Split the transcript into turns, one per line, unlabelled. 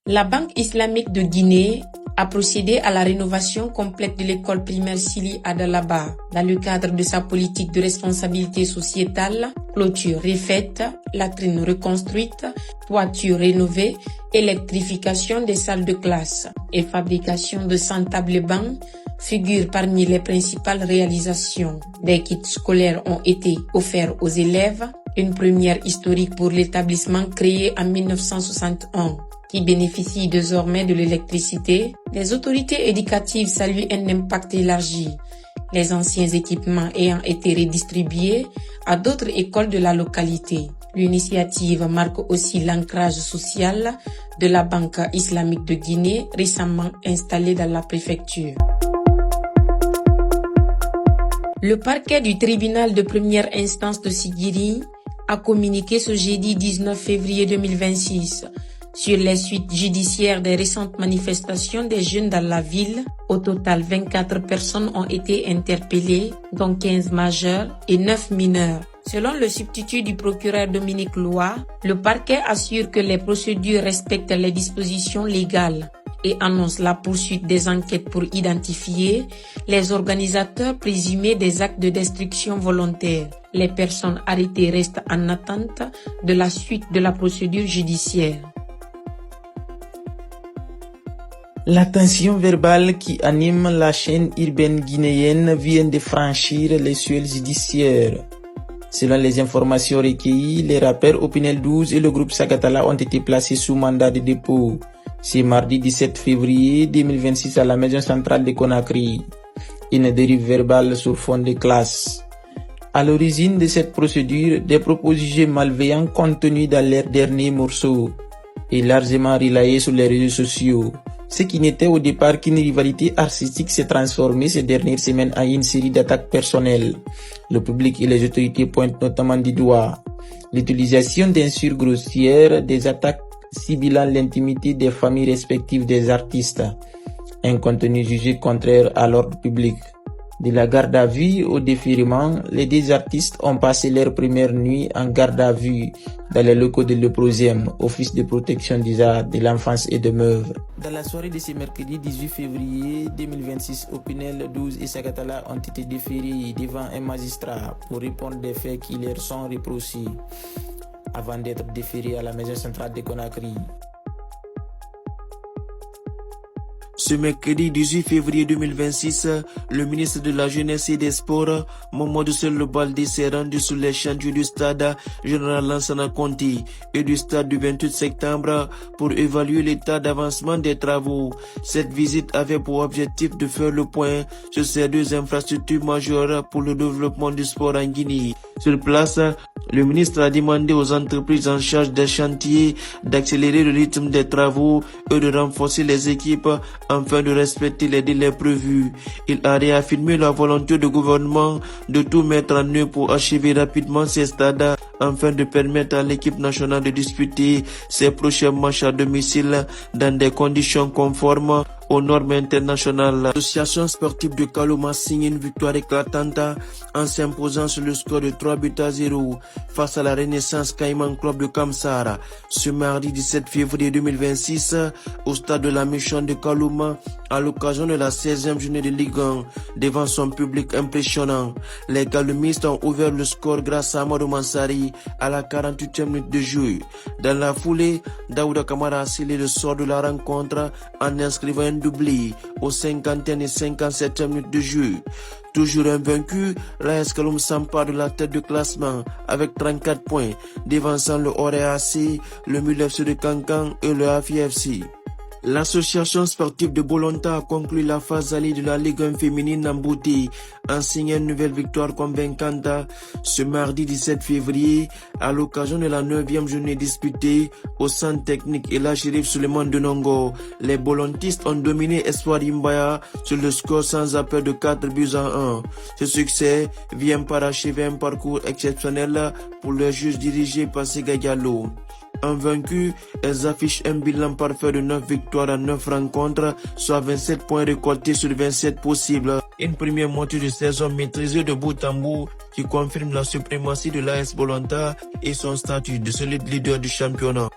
La Banque islamique de Guinée a procédé à la rénovation complète de l'école primaire Sili Adalaba dans le cadre de sa politique de responsabilité sociétale, clôture refaite, latrine reconstruite, toiture rénovée, électrification des salles de classe et fabrication de 100 tables-bancs figurent parmi les principales réalisations. Des kits scolaires ont été offerts aux élèves, une première historique pour l'établissement créé en 1961. Qui bénéficie désormais de l'électricité, les autorités éducatives saluent un impact élargi, les anciens équipements ayant été redistribués à d'autres écoles de la localité. L'initiative marque aussi l'ancrage social de la Banque islamique de Guinée, récemment installée dans la préfecture. Le parquet du tribunal de première instance de Sigiri a communiqué ce jeudi 19 février 2026 sur les suites judiciaires des récentes manifestations des jeunes dans la ville. Au total, 24 personnes ont été interpellées, dont 15 majeurs et 9 mineurs. Selon le substitut du procureur Dominique Loa, le parquet assure que les procédures respectent les dispositions légales et annonce la poursuite des enquêtes pour identifier les organisateurs présumés des actes de destruction volontaire. Les personnes arrêtées restent en attente de la suite de la procédure judiciaire.
La tension verbale qui anime la chaîne urbaine guinéenne vient de franchir les seuils judiciaires. Selon les informations recueillies, les rappeurs Opinel 12 et le groupe Sagatala ont été placés sous mandat de dépôt. C'est mardi 17 février 2026 à la maison centrale de Conakry. Une dérive verbale sur fond de classe. À l'origine de cette procédure, des propos jugés malveillants contenus dans leur dernier morceau et largement relayés sur les réseaux sociaux. Ce qui n'était au départ qu'une rivalité artistique s'est transformé ces dernières semaines en une série d'attaques personnelles. Le public et les autorités pointent notamment du doigt l'utilisation d'insultes grossières, des attaques ciblant l'intimité des familles respectives des artistes, un contenu jugé contraire à l'ordre public. De la garde à vue au déférement, les deux artistes ont passé leur première nuit en garde à vue dans les locaux de l'Oprosiem, Office de protection des arts, de l'enfance et de l'œuvre. Dans la soirée de ce mercredi 18 février 2026, Opinel 12 et Sagatala ont été déférés devant un magistrat pour répondre des faits qui leur sont reprochés avant d'être déférés à la maison centrale de Conakry. Ce mercredi 18 février 2026, le ministre de la Jeunesse et des Sports, Mamadou Sello Baldé, s'est rendu sur les chantiers du stade Général Lansana Conté et du stade du 28 septembre pour évaluer l'état d'avancement des travaux. Cette visite avait pour objectif de faire le point sur ces deux infrastructures majeures pour le développement du sport en Guinée. Sur place, le ministre a demandé aux entreprises en charge des chantiers d'accélérer le rythme des travaux et de renforcer les équipes afin de respecter les délais prévus. Il a réaffirmé la volonté du gouvernement de tout mettre en œuvre pour achever rapidement ces stades afin de permettre à l'équipe nationale de disputer ses prochains matchs à domicile dans des conditions conformes aux normes internationales. L'association sportive de Kalouma signe une victoire éclatante en s'imposant sur le score de 3-0 face à la Renaissance Caïman Club de Kamsara ce mardi 17 février 2026 au stade de la Mission de Kalouma à l'occasion de la 16e journée de Ligue 1 devant son public impressionnant. Les Kaloumistes ont ouvert le score grâce à Amadou Mansari à la 48e minute de jeu. Dans la foulée, Daouda Kamara a scellé le sort de la rencontre en inscrivant un doublé aux 50e et 57e minutes de jeu. Toujours invaincu, l'AS Kaloum s'empare de la tête de classement avec 34 points, devançant le Oré AC, le Mulefc de Kankan et le AFI-FC. L'association sportive de Bolonta a conclu la phase allée de la Ligue 1 féminine en beauté en signant une nouvelle victoire convaincante ce mardi 17 février à l'occasion de la 9e journée disputée au centre technique et la Chérif Suleiman de Nongo. Les bolontistes ont dominé Espoir Imbaya sur le score sans appel de 4-1. Ce succès vient parachever un parcours exceptionnel pour le juge dirigé par Sega Diallo. Invaincus, elles affichent un bilan parfait de 9 victoires en 9 rencontres, soit 27 points récoltés sur 27 possibles. Une première moitié de saison maîtrisée de bout en bout qui confirme la suprématie de l'AS Bolonta et son statut de solide leader du championnat.